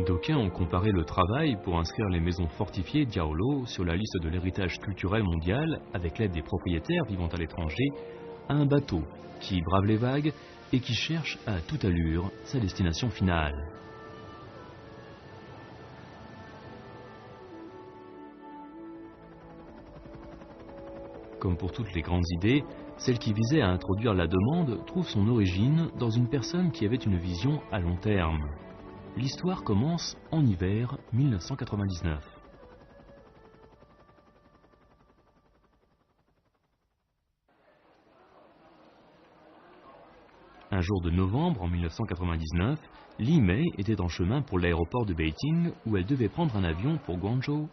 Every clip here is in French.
D'aucuns ont comparé le travail pour inscrire les maisons fortifiées Diaolo sur la liste de l'héritage culturel mondial avec l'aide des propriétaires vivant à l'étranger à un bateau qui brave les vagues et qui cherche à toute allure sa destination finale. Comme pour toutes les grandes idées, celle qui visait à introduire la demande trouve son origine dans une personne qui avait une vision à long terme. L'histoire commence en hiver 1999. Un jour de novembre en 1999, Li Mei était en chemin pour l'aéroport de Beijing où elle devait prendre un avion pour Guangzhou.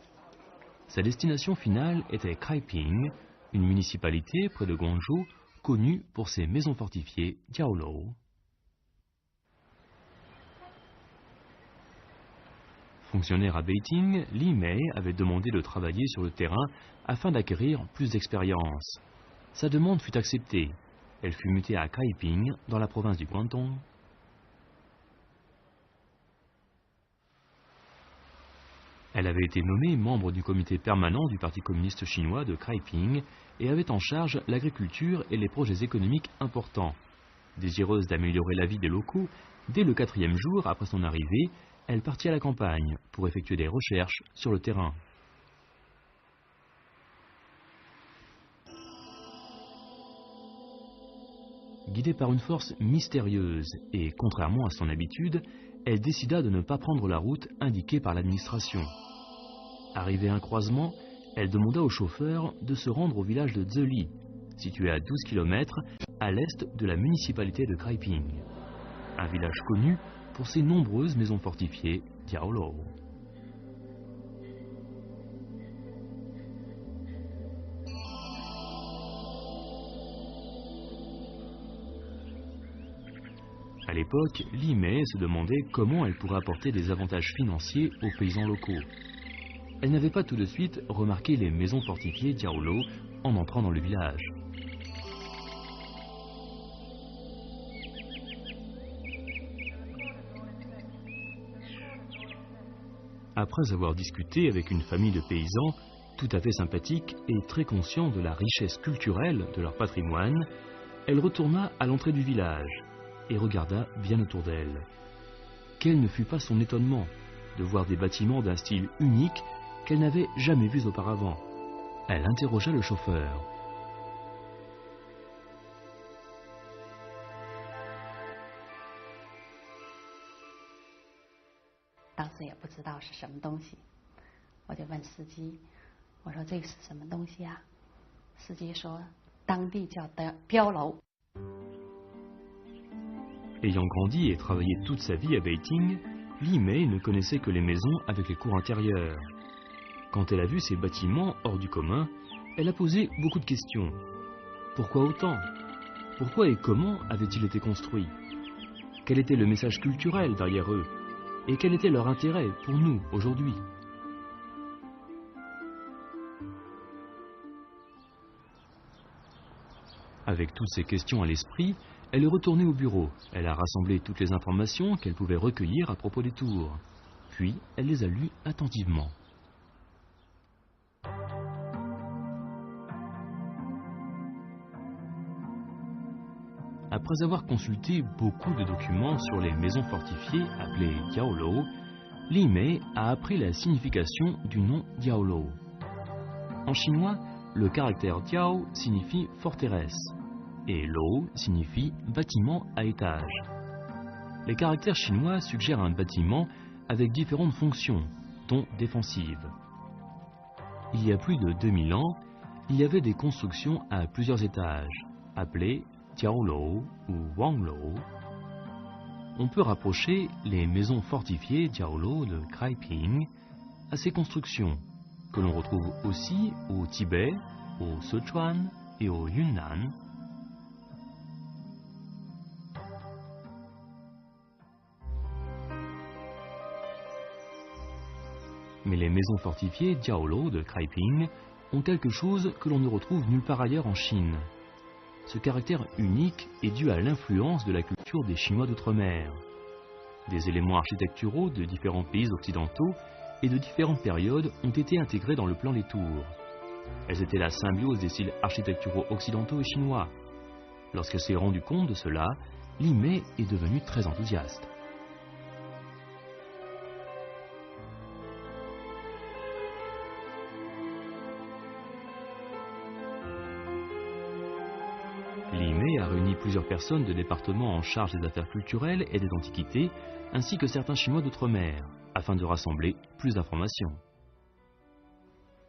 Sa destination finale était Kaiping, une municipalité près de Guangzhou connue pour ses maisons fortifiées Diaolo. Fonctionnaire à Beijing, Li Mei avait demandé de travailler sur le terrain afin d'acquérir plus d'expérience. Sa demande fut acceptée. Elle fut mutée à Kaiping, dans la province du Guangdong. Elle avait été nommée membre du comité permanent du Parti communiste chinois de Kaiping et avait en charge l'agriculture et les projets économiques importants. Désireuse d'améliorer la vie des locaux, dès le 4e jour après son arrivée, elle partit à la campagne pour effectuer des recherches sur le terrain. Guidée par une force mystérieuse et contrairement à son habitude, elle décida de ne pas prendre la route indiquée par l'administration. Arrivée à un croisement, elle demanda au chauffeur de se rendre au village de Zeli, situé à 12 km à l'est de la municipalité de Kaiping. Un village connu pour ses nombreuses maisons fortifiées Diaolo. À l'époque, Li Mei se demandait comment elle pourrait apporter des avantages financiers aux paysans locaux. Elle n'avait pas tout de suite remarqué les maisons fortifiées Diaolo en entrant dans le village. Après avoir discuté avec une famille de paysans, tout à fait sympathique et très conscient de la richesse culturelle de leur patrimoine, elle retourna à l'entrée du village et regarda bien autour d'elle. Quel ne fut pas son étonnement de voir des bâtiments d'un style unique qu'elle n'avait jamais vus auparavant. Elle interrogea le chauffeur. 当时也不知道是什么东西，我就问司机，我说这个是什么东西啊？司机说当地叫碉楼。 Ayant grandi et travaillé toute sa vie à Beijing, Li Mei ne connaissait que les maisons avec les cours intérieures. Quand elle a vu ces bâtiments hors du commun, elle a posé beaucoup de questions. Pourquoi autant? Pourquoi et comment avaient-ils été construits? Quel était le message culturel derrière eux? Et quel était leur intérêt pour nous aujourd'hui? Avec toutes ces questions à l'esprit, elle est retournée au bureau. Elle a rassemblé toutes les informations qu'elle pouvait recueillir à propos des tours. Puis, elle les a lues attentivement. Après avoir consulté beaucoup de documents sur les maisons fortifiées appelées Diaolo, Li Mei a appris la signification du nom Diaolo. En chinois, le caractère Diao signifie forteresse et Lo signifie bâtiment à étage. Les caractères chinois suggèrent un bâtiment avec différentes fonctions, dont défensive. Il y a plus de 2000 ans, il y avait des constructions à plusieurs étages, appelées Diaolo ou Wanglo. On peut rapprocher les maisons fortifiées Diaolo de Kaiping à ces constructions, que l'on retrouve aussi au Tibet, au Sichuan et au Yunnan. Mais les maisons fortifiées Diaolo de Kaiping ont quelque chose que l'on ne retrouve nulle part ailleurs en Chine. Ce caractère unique est dû à l'influence de la culture des Chinois d'outre-mer. Des éléments architecturaux de différents pays occidentaux et de différentes périodes ont été intégrés dans le plan des tours. Elles étaient la symbiose des styles architecturaux occidentaux et chinois. Lorsqu'elle s'est rendue compte de cela, Li Mei est devenue très enthousiaste. Li Mei a réuni plusieurs personnes de départements en charge des affaires culturelles et des antiquités, ainsi que certains Chinois d'outre-mer, afin de rassembler plus d'informations.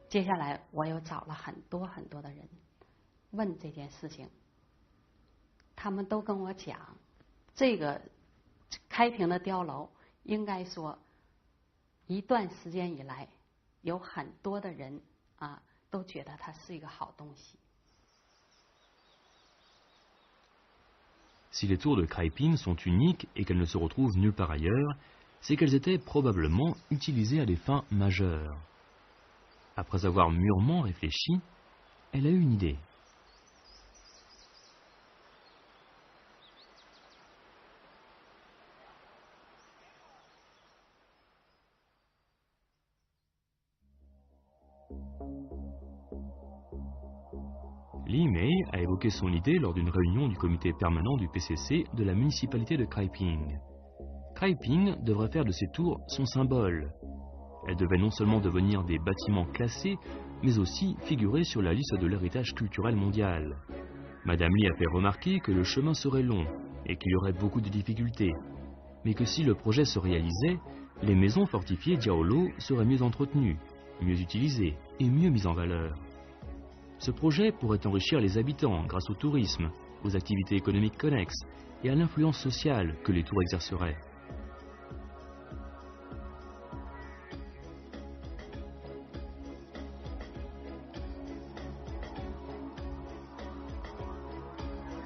接下来，我又找了很多的人问这件事情，他们都跟我讲，这个开平的碉楼应该说一段时间以来，有很多的人都觉得它是一个好东西。 Si les tours de Kraiping sont uniques et qu'elles ne se retrouvent nulle part ailleurs, c'est qu'elles étaient probablement utilisées à des fins majeures. Après avoir mûrement réfléchi, elle a eu une idée. Li Mei a évoqué son idée lors d'une réunion du comité permanent du PCC de la municipalité de Kraiping. Kraiping devrait faire de ces tours son symbole. Elles devaient non seulement devenir des bâtiments classés, mais aussi figurer sur la liste de l'héritage culturel mondial. Madame Li a fait remarquer que le chemin serait long et qu'il y aurait beaucoup de difficultés, mais que si le projet se réalisait, les maisons fortifiées Diaolo seraient mieux entretenues, mieux utilisées et mieux mises en valeur. Ce projet pourrait enrichir les habitants grâce au tourisme, aux activités économiques connexes et à l'influence sociale que les tours exerceraient.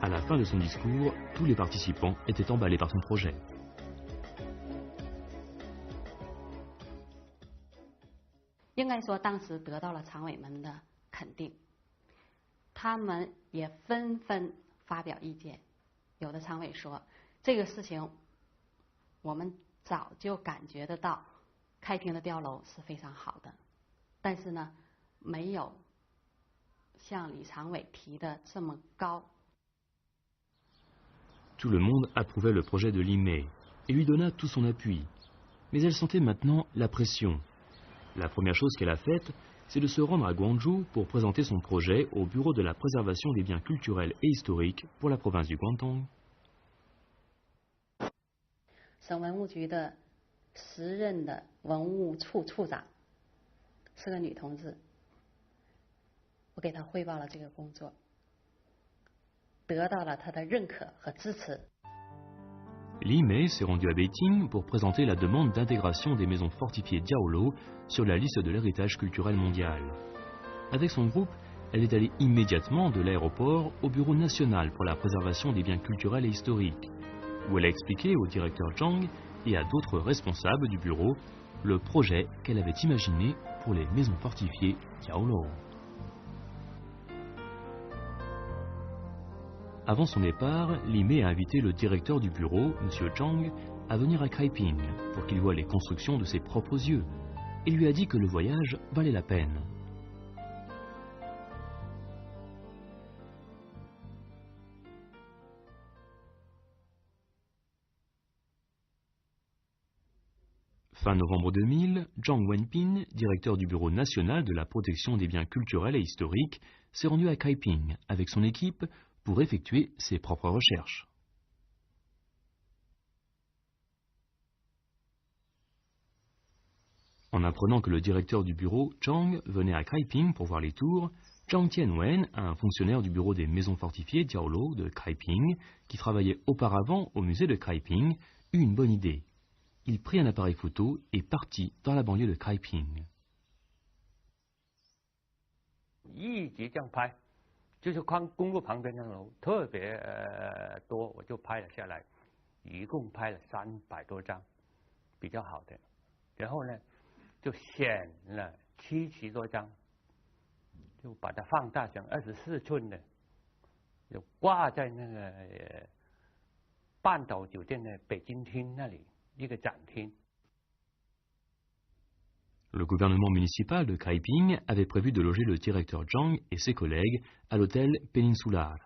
À la fin de son discours, tous les participants étaient emballés par son projet. 应该说，当时得到了常委们的肯定。 他们也纷纷发表意见，有的常委说，这个事情我们早就感觉得到，开平的碉楼是非常好的，但是呢，没有像李常委提的这么高。Tout le monde approuvait le projet de Li Mei et lui donna tout son appui, mais elle sentait maintenant la pression. La première chose qu'elle a faite, c'est de se rendre à Guangzhou pour présenter son projet au Bureau de la préservation des biens culturels et historiques pour la province du Guangdong. 省文物局的时任的文物处处长是个女同志，我给她汇报了这个工作，得到了她的认可和支持。 Li Mei s'est rendu à Beijing pour présenter la demande d'intégration des maisons fortifiées Diaolo sur la liste de l'héritage culturel mondial. Avec son groupe, elle est allée immédiatement de l'aéroport au Bureau national pour la préservation des biens culturels et historiques, où elle a expliqué au directeur Zhang et à d'autres responsables du bureau le projet qu'elle avait imaginé pour les maisons fortifiées Diaolo. Avant son départ, Li Mei a invité le directeur du bureau, M. Zhang, à venir à Kraiping pour qu'il voie les constructions de ses propres yeux et lui a dit que le voyage valait la peine. Fin novembre 2000, Zhang Wenping, directeur du Bureau national de la protection des biens culturels et historiques, s'est rendu à Kraiping avec son équipe pour effectuer ses propres recherches. En apprenant que le directeur du bureau, Zhang, venait à Kraiping pour voir les tours, Zhang Tianwen, un fonctionnaire du bureau des maisons fortifiées Diaolo de Kraiping, qui travaillait auparavant au musée de Kraiping, eut une bonne idée. Il prit un appareil photo et partit dans la banlieue de Kraiping. 就是公路旁边那楼特别多，我就拍了下来，一共拍了300多张，比较好的。然后呢，就选了70多张，就把它放大成24寸的，就挂在那个半岛酒店的北京厅那里，一个展厅。Le gouvernement municipal de Kaiping avait prévu de loger le directeur Zhang et ses collègues à l'hôtel Peninsular.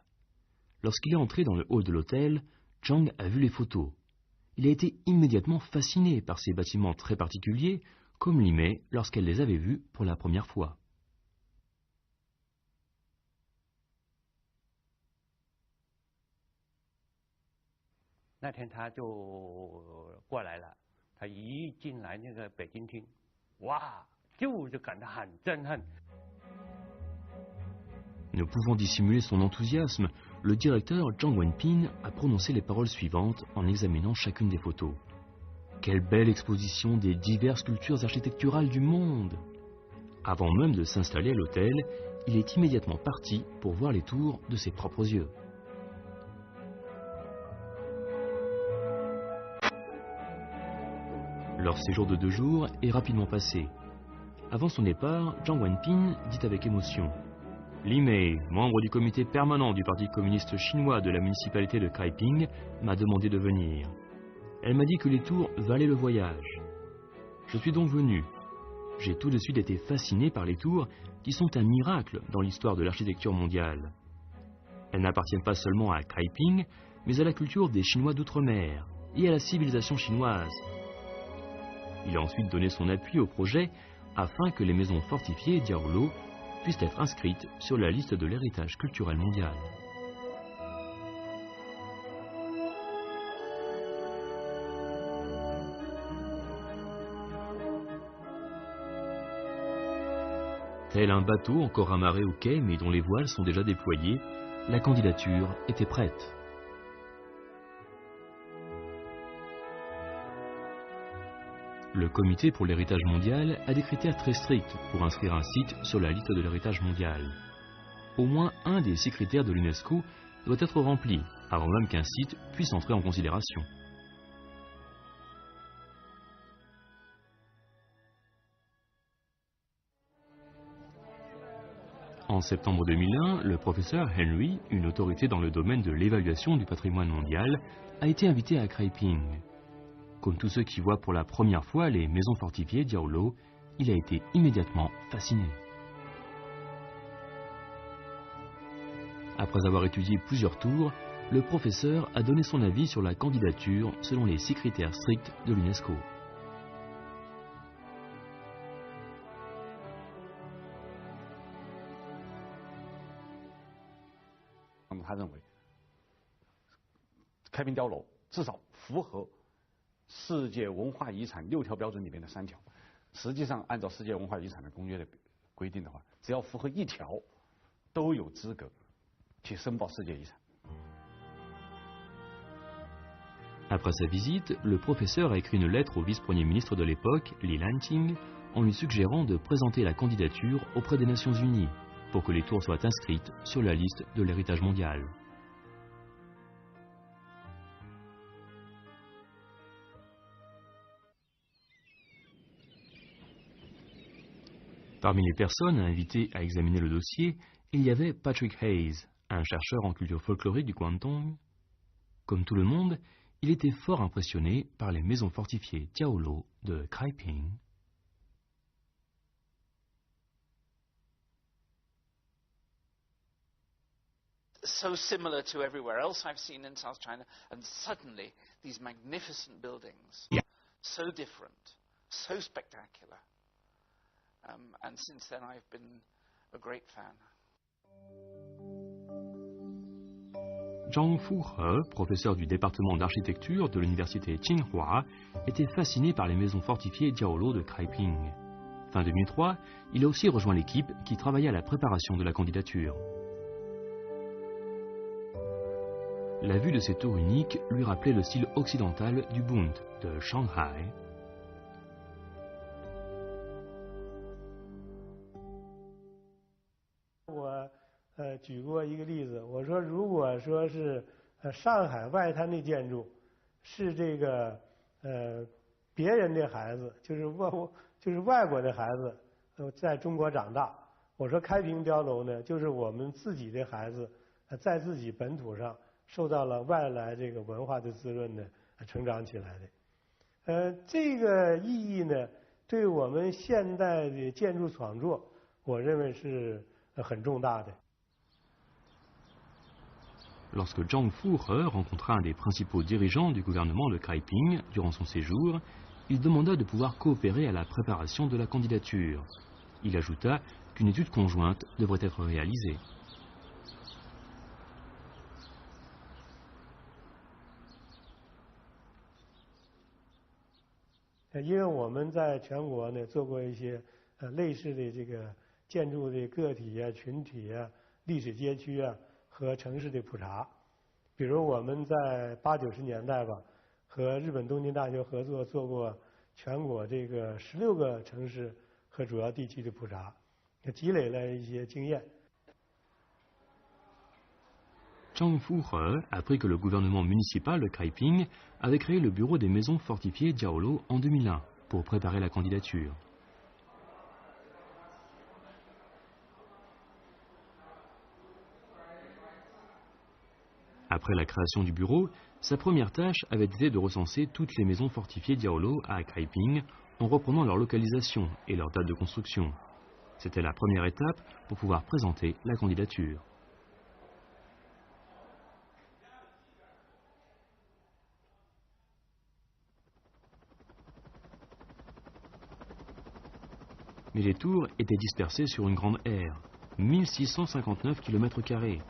Lorsqu'il est entré dans le hall de l'hôtel, Zhang a vu les photos. Il a été immédiatement fasciné par ces bâtiments très particuliers, comme Li Mei lorsqu'elle les avait vus pour la première fois. 那天他就过来了，他一进来那个北京厅，哇，就感到很震撼。Ne pouvant dissimuler son enthousiasme, le directeur Zhang Wenping a prononcé les paroles suivantes en examinant chacune des photos. Quelle belle exposition des diverses cultures architecturales du monde! Avant même de s'installer à l'hôtel, il est immédiatement parti pour voir les tours de ses propres yeux. Leur séjour de 2 jours est rapidement passé. Avant son départ, Zhang Wenping dit avec émotion: Li Mei, membre du comité permanent du Parti communiste chinois de la municipalité de Kaiping, m'a demandé de venir. Elle m'a dit que les tours valaient le voyage. Je suis donc venu. J'ai tout de suite été fasciné par les tours, qui sont un miracle dans l'histoire de l'architecture mondiale. Elles n'appartiennent pas seulement à Kaiping, mais à la culture des Chinois d'outre-mer et à la civilisation chinoise. Il a ensuite donné son appui au projet afin que les maisons fortifiées Diaolo puissent être inscrites sur la liste de l'héritage culturel mondial. Tel un bateau encore amarré au quai mais dont les voiles sont déjà déployées, la candidature était prête. Le comité pour l'héritage mondial a des critères très stricts pour inscrire un site sur la liste de l'héritage mondial. Au moins un des 6 critères de l'UNESCO doit être rempli avant même qu'un site puisse entrer en considération. En septembre 2001, le professeur Henry, une autorité dans le domaine de l'évaluation du patrimoine mondial, a été invité à Kaiping. Comme tous ceux qui voient pour la première fois les maisons fortifiées Diaolo, il a été immédiatement fasciné. Après avoir étudié plusieurs tours, le professeur a donné son avis sur la candidature selon les 6 critères stricts de l'UNESCO. Après sa visite, le professeur a écrit une lettre au vice-premier ministre de l'époque, Li Lanqing, en lui suggérant de présenter la candidature auprès des Nations Unies pour que les tours soient inscrites sur la liste de l'héritage mondial. Parmi les personnes invitées à examiner le dossier, il y avait Patrick Hayes, un chercheur en culture folklorique du Guangdong. Comme tout le monde, il était fort impressionné par les maisons fortifiées Diaolo de Kaiping. So similar to everywhere else I've seen in South China, and suddenly these magnificent buildings, so different, so spectacular. And since then I've been a great fan. Zhang Fuhe, professeur du département d'architecture de l'université Tsinghua, était fasciné par les maisons fortifiées Diaolo de Kaiping. Fin 2003, il a aussi rejoint l'équipe qui travaillait à la préparation de la candidature. La vue de ces tours uniques lui rappelait le style occidental du Bund de Shanghai. Je 举过一个例子，我说如果说是上海外滩的建筑是这个别人的孩子，就是外国的孩子在中国长大，我说开平碉楼呢，就是我们自己的孩子在自己本土上受到了外来这个文化的滋润呢成长起来这个意义呢，对我们现代的建筑创作，我认为是很重大的。Lorsque Zhang Fuhe rencontra un des principaux dirigeants du gouvernement de Kaiping durant son séjour, il demanda de pouvoir coopérer à la préparation de la candidature. Il ajouta qu'une étude conjointe devrait être réalisée. 因为我们在全国呢做过一些类似的这个建筑的个体啊、群体啊、历史街区啊和城市的普查，比如我们在80、90年代吧，和日本东京大学合作做过全国这个16个城市和主要地区的普查，积累了一些经验。Zhang Fuhe apprit que le gouvernement municipal de Kaiping avait créé le bureau des maisons fortifiées Diaolo en 2001 pour préparer la candidature. Après la création du bureau, sa première tâche avait été de recenser toutes les maisons fortifiées Diaolo à Kaiping en reprenant leur localisation et leur date de construction. C'était la première étape pour pouvoir présenter la candidature. Mais les tours étaient dispersées sur une grande aire, 1659 km².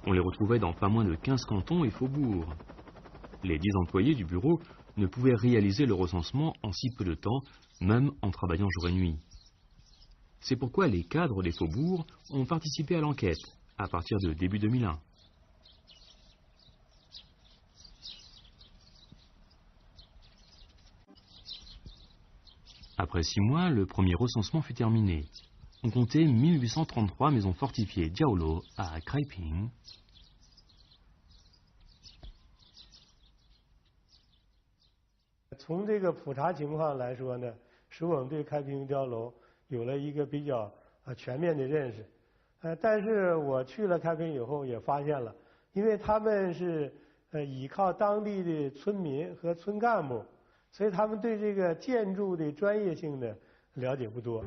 On les retrouvait dans pas moins de 15 cantons et faubourgs. Les 10 employés du bureau ne pouvaient réaliser le recensement en si peu de temps, même en travaillant jour et nuit. C'est pourquoi les cadres des faubourgs ont participé à l'enquête, à partir de début 2001. Après 6 mois, le premier recensement fut terminé. On comptait 1833 maisons fortifiées Diaolo à Kaiping. « 从这个普查情况来说呢，使我们对开平碉楼有了一个比较全面的认识。但是我去了开平以后也发现了，因为他们是依靠当地的村民和村干部。 所以他们对这个建筑的专业性呢了解不多。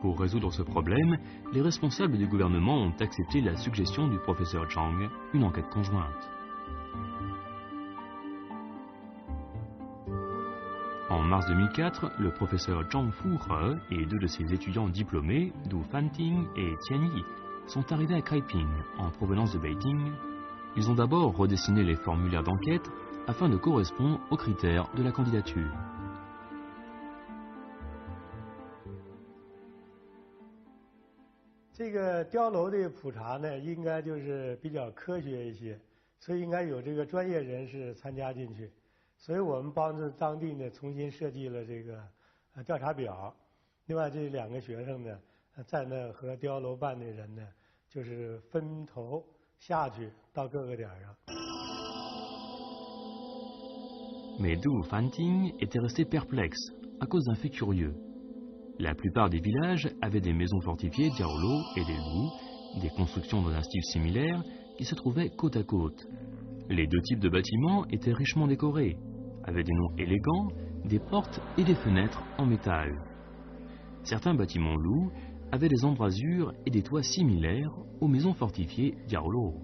Pour résoudre ce problème, les responsables du gouvernement ont accepté la suggestion du professeur Zhang, une enquête conjointe. En mars 2004, le professeur Zhang Fuhe et 2 de ses étudiants diplômés, Du Fanting et Tian Yi, sont arrivés à Kaiping en provenance de Beijing. Ils ont d'abord redessiné les formulaires d'enquête afin de correspondre aux critères de la candidature. 这个碉楼的普查呢，应该就是比较科学一些，所以应该有这个专业人士参加进去。所以我们帮助当地呢重新设计了这个调查表。另外这2个学生呢，在那和碉楼办的人呢，就是分头下去到各个点上。 Mais Du Fanting était resté perplexe à cause d'un fait curieux. La plupart des villages avaient des maisons fortifiées Diaolo et des Lu, des constructions dans un style similaire qui se trouvaient côte à côte. Les 2 types de bâtiments étaient richement décorés, avaient des noms élégants, des portes et des fenêtres en métal. Certains bâtiments Lu avaient des embrasures et des toits similaires aux maisons fortifiées Diaolo.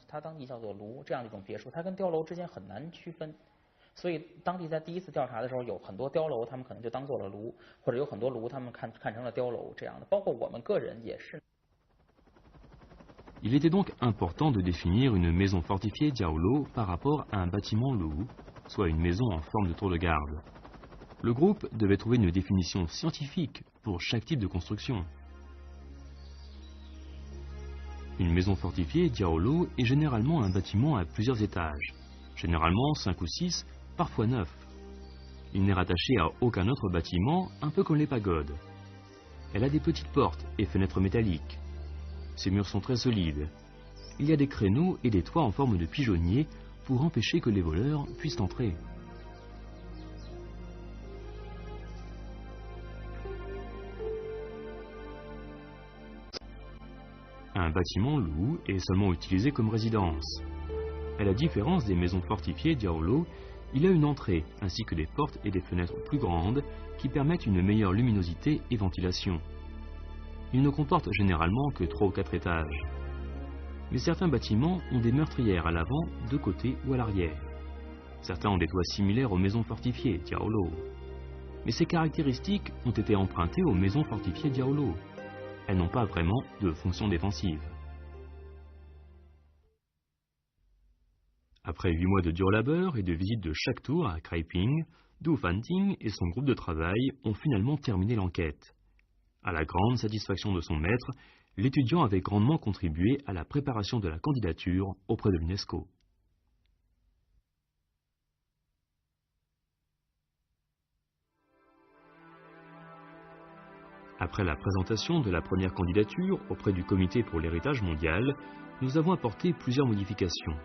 它当地叫做卢这样的一种别墅，它跟碉楼之间很难区分，所以当地在第一次调查的时候，有很多碉楼他们可能就当做了卢，或者有很多卢他们看成了碉楼这样的，包括我们个人也是。Il était donc important de définir une maison fortifiée Diaolo par rapport à un bâtiment Lu, soit une maison en forme de tour de garde. Le groupe devait trouver une définition scientifique pour chaque type de construction. Une maison fortifiée Diaolo est généralement un bâtiment à plusieurs étages, généralement 5 ou 6, parfois 9. Il n'est rattaché à aucun autre bâtiment, un peu comme les pagodes. Elle a des petites portes et fenêtres métalliques. Ses murs sont très solides. Il y a des créneaux et des toits en forme de pigeonnier pour empêcher que les voleurs puissent entrer. Un bâtiment Lu est seulement utilisé comme résidence. À la différence des maisons fortifiées Diaolo, il a une entrée ainsi que des portes et des fenêtres plus grandes qui permettent une meilleure luminosité et ventilation. Il ne comporte généralement que 3 ou 4 étages. Mais certains bâtiments ont des meurtrières à l'avant, de côté ou à l'arrière. Certains ont des toits similaires aux maisons fortifiées Diaolo. Mais ces caractéristiques ont été empruntées aux maisons fortifiées Diaolo. Elles n'ont pas vraiment de fonction défensive. Après 8 mois de dur labeur et de visite de chaque tour à Kraiping, Du Fanting et son groupe de travail ont finalement terminé l'enquête. À la grande satisfaction de son maître, l'étudiant avait grandement contribué à la préparation de la candidature auprès de l'UNESCO. Après la présentation de la première candidature auprès du Comité pour l'héritage mondial, nous avons apporté plusieurs modifications.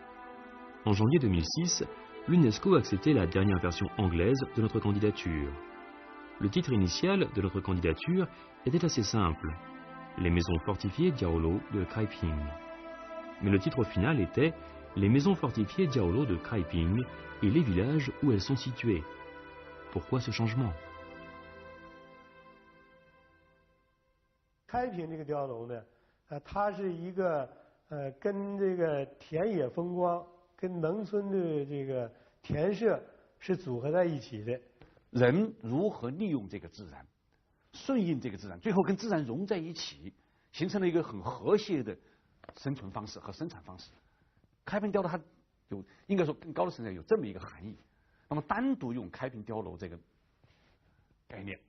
En janvier 2006, l'UNESCO a accepté la dernière version anglaise de notre candidature. Le titre initial de notre candidature était assez simple, Les maisons fortifiées Diaolo de Kraiping. Mais le titre final était Les maisons fortifiées Diaolo de Kraiping et les villages où elles sont situées. Pourquoi ce changement? 开平这个碉楼呢，它是一个跟这个田野风光、跟农村的这个田舍是组合在一起的。人如何利用这个自然，顺应这个自然，最后跟自然融在一起，形成了一个很和谐的生存方式和生产方式。开平碉楼它有应该说更高的层次有这么一个含义。那么单独用开平碉楼这个概念，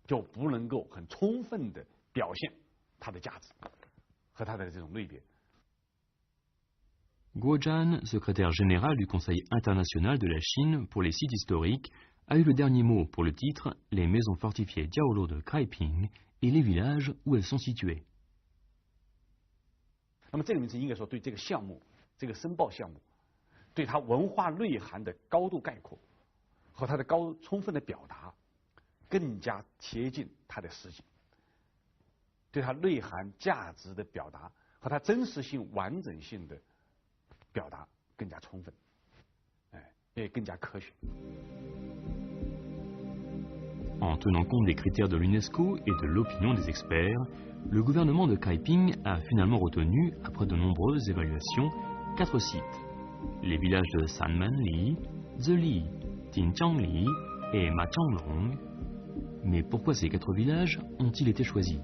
就不能够很充分的 表现它的价值和它的这种类别。 Guo Jian, secrétaire général du Conseil international de la Chine pour les sites historiques, a eu le dernier mot pour le titre Les maisons fortifiées Diaolo de Kraiping et les villages où elles sont situées. 那么这个名词应该说对这个项目，这个申报项目，对它文化内涵的高度概括和它的充分的表达，更加贴近它的实际。 对它内涵价值的表达和它真实性、完整性的表达更加充分，也更加科学。 En tenant compte des critères de l'UNESCO et de l'opinion des experts, le gouvernement de Kraiping a finalement retenu, après de nombreuses évaluations, 4 sites. Les villages de Sanmenli, Zeli, Tinjiangli et Machanglong. Mais pourquoi ces 4 villages ont-ils été choisis?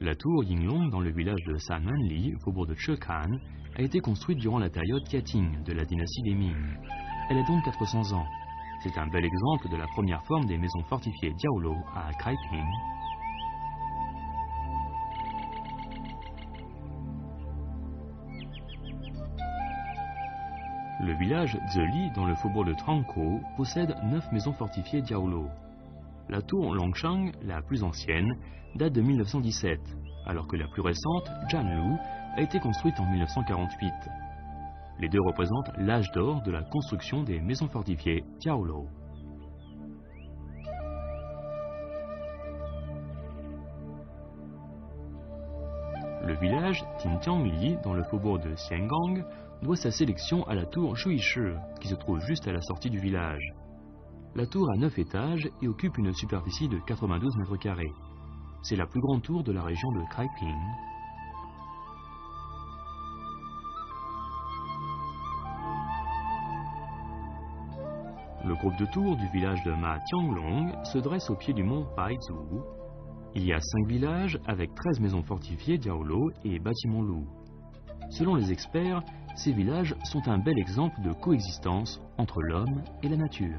La tour Yinglong dans le village de Sanmenli, au faubourg de Chekan, a été construite durant la période Tiating de la dynastie des Ming. Elle a donc 400 ans. C'est un bel exemple de la première forme des maisons fortifiées Diaolo à Kraiping. Le village Zeli dans le faubourg de Tranko possède 9 maisons fortifiées Diaolo. La tour Longshang, la plus ancienne, date de 1917, alors que la plus récente, Janlu, a été construite en 1948. Les deux représentent l'âge d'or de la construction des maisons fortifiées Diaolo. Le village Tinjiangli, dans le faubourg de Xiangang, doit sa sélection à la tour Juishi, qui se trouve juste à la sortie du village. La tour a 9 étages et occupe une superficie de 92 mètres carrés. C'est la plus grande tour de la région de Kraiping. Le groupe de tours du village de Ma Tianglong se dresse au pied du mont Baizu. Il y a 5 villages avec 13 maisons fortifiées Diaolo et bâtiments Lu. Selon les experts, ces villages sont un bel exemple de coexistence entre l'homme et la nature.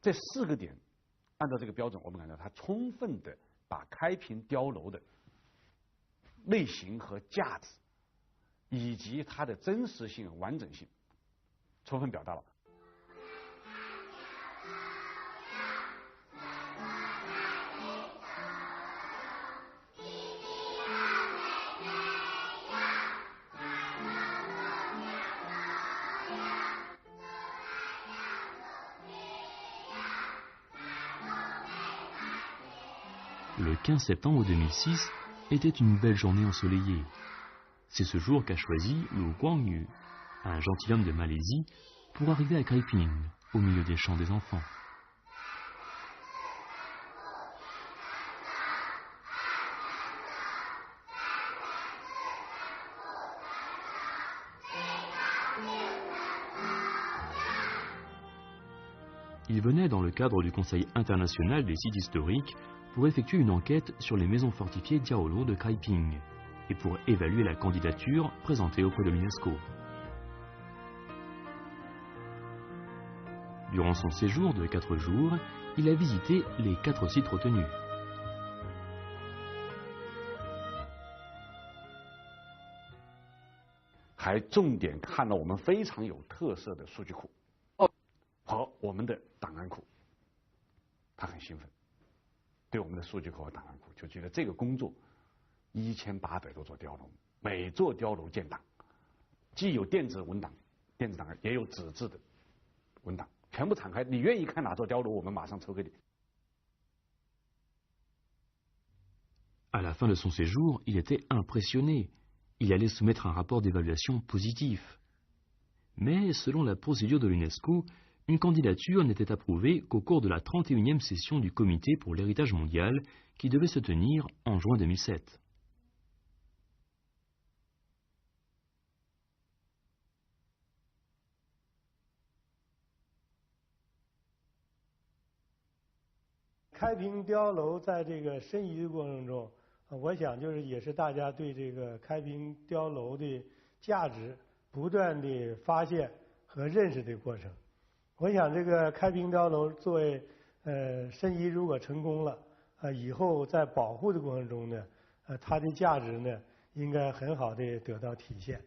这4个点，按照这个标准，我们感到它充分的把开平碉楼的类型和价值，以及它的真实性、完整性，充分表达了。le 15 septembre 2006 était une belle journée ensoleillée. C'est ce jour qu'a choisi Lu Guangyu, un gentilhomme de Malaisie, pour arriver à Kaiping, au milieu des champs des enfants. Il venait dans le cadre du Conseil international des sites historiques pour effectuer une enquête sur les maisons fortifiées Diaolo de Kaiping et pour évaluer la candidature présentée auprès de l'UNESCO. Durant son séjour de 4 jours, il a visité les 4 sites retenus.还重点看了我们非常有特色的数据库和我们的档案库，他很兴奋，对我们的数据库和档案库就觉得这个工作1800多座碉楼，每座碉楼建档，既有电子文档、电子档案，也有纸质的文档，全部敞开，你愿意看哪座碉楼，我们马上抽给你。À la fin de son séjour, il était impressionné. Il allait soumettre un rapport d'évaluation positif. Mais, selon la procédure de l'UNESCO, une candidature n'était approuvée qu'au cours de la 31e session du Comité pour l'héritage mondial qui devait se tenir en juin 2007. Kaiping 碉楼在这个申遗的过程中，我想就是也是大家对这个开平碉楼的价值不断的发现和认识的过程。我想这个开平碉楼作为申遗如果成功了，以后在保护的过程中呢，它的价值呢应该很好的得到体现。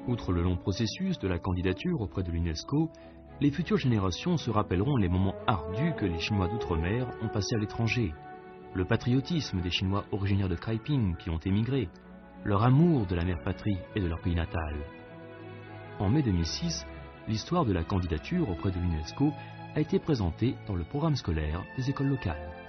Outre le long processus de la candidature auprès de l'UNESCO, les futures générations se rappelleront les moments ardus que les Chinois d'outre-mer ont passés à l'étranger, le patriotisme des Chinois originaires de Kaiping qui ont émigré, leur amour de la mère patrie et de leur pays natal. En mai 2006, l'histoire de la candidature auprès de l'UNESCO a été présentée dans le programme scolaire des écoles locales.